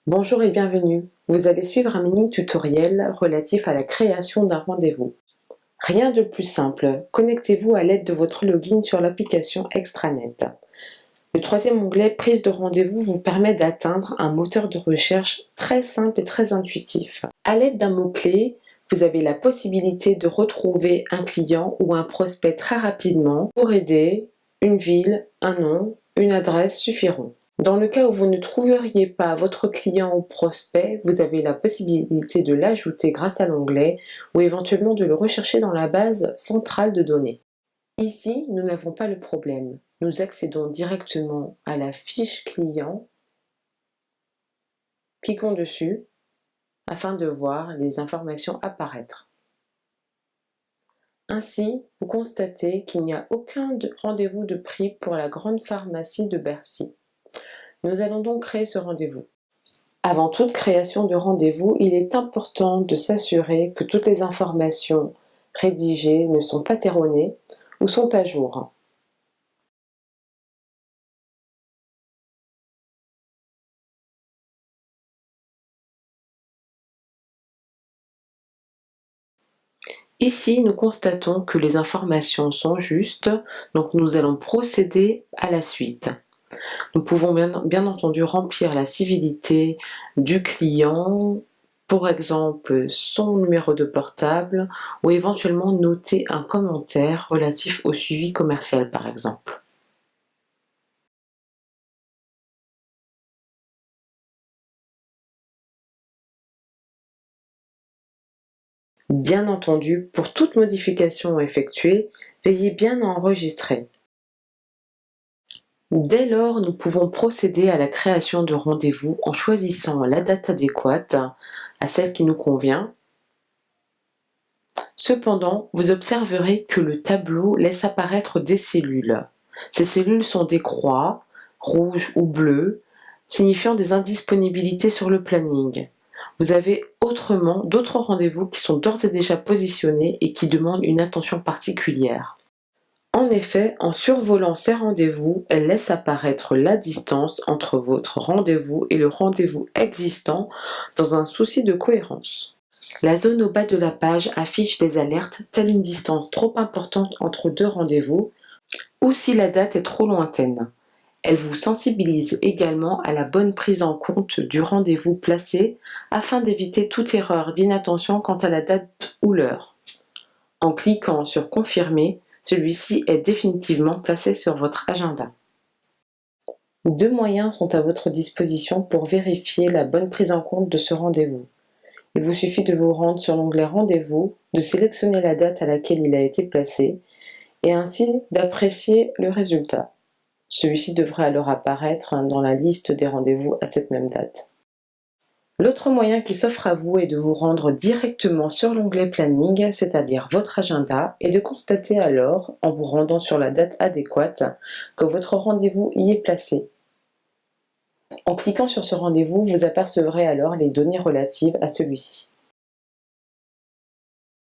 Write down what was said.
Bonjour et bienvenue. Vous allez suivre un mini tutoriel relatif à la création d'un rendez-vous. Rien de plus simple, connectez-vous à l'aide de votre login sur l'application Extranet. Le troisième onglet Prise de rendez-vous vous permet d'atteindre un moteur de recherche très simple et très intuitif. À l'aide d'un mot-clé, vous avez la possibilité de retrouver un client ou un prospect très rapidement. Pour aider, une ville, un nom, une adresse suffiront. Dans le cas où vous ne trouveriez pas votre client ou prospect, vous avez la possibilité de l'ajouter grâce à l'onglet ou éventuellement de le rechercher dans la base centrale de données. Ici, nous n'avons pas le problème. Nous accédons directement à la fiche client, cliquons dessus afin de voir les informations apparaître. Ainsi, vous constatez qu'il n'y a aucun rendez-vous de pris pour la grande pharmacie de Bercy. Nous allons donc créer ce rendez-vous. Avant toute création de rendez-vous, il est important de s'assurer que toutes les informations rédigées ne sont pas erronées ou sont à jour. Ici, nous constatons que les informations sont justes, donc nous allons procéder à la suite. Nous pouvons bien entendu remplir la civilité du client, par exemple son numéro de portable, ou éventuellement noter un commentaire relatif au suivi commercial par exemple. Bien entendu, pour toute modification effectuée, veillez bien à enregistrer. Dès lors, nous pouvons procéder à la création de rendez-vous en choisissant la date adéquate à celle qui nous convient. Cependant, vous observerez que le tableau laisse apparaître des cellules. Ces cellules sont des croix, rouges ou bleues, signifiant des indisponibilités sur le planning. Vous avez autrement d'autres rendez-vous qui sont d'ores et déjà positionnés et qui demandent une attention particulière. En effet, en survolant ces rendez-vous, elle laisse apparaître la distance entre votre rendez-vous et le rendez-vous existant dans un souci de cohérence. La zone au bas de la page affiche des alertes telle une distance trop importante entre deux rendez-vous ou si la date est trop lointaine. Elle vous sensibilise également à la bonne prise en compte du rendez-vous placé afin d'éviter toute erreur d'inattention quant à la date ou l'heure. En cliquant sur Confirmer, celui-ci est définitivement placé sur votre agenda. Deux moyens sont à votre disposition pour vérifier la bonne prise en compte de ce rendez-vous. Il vous suffit de vous rendre sur l'onglet Rendez-vous, de sélectionner la date à laquelle il a été placé et ainsi d'apprécier le résultat. Celui-ci devrait alors apparaître dans la liste des rendez-vous à cette même date. L'autre moyen qui s'offre à vous est de vous rendre directement sur l'onglet Planning, c'est-à-dire votre agenda, et de constater alors, en vous rendant sur la date adéquate, que votre rendez-vous y est placé. En cliquant sur ce rendez-vous, vous apercevrez alors les données relatives à celui-ci.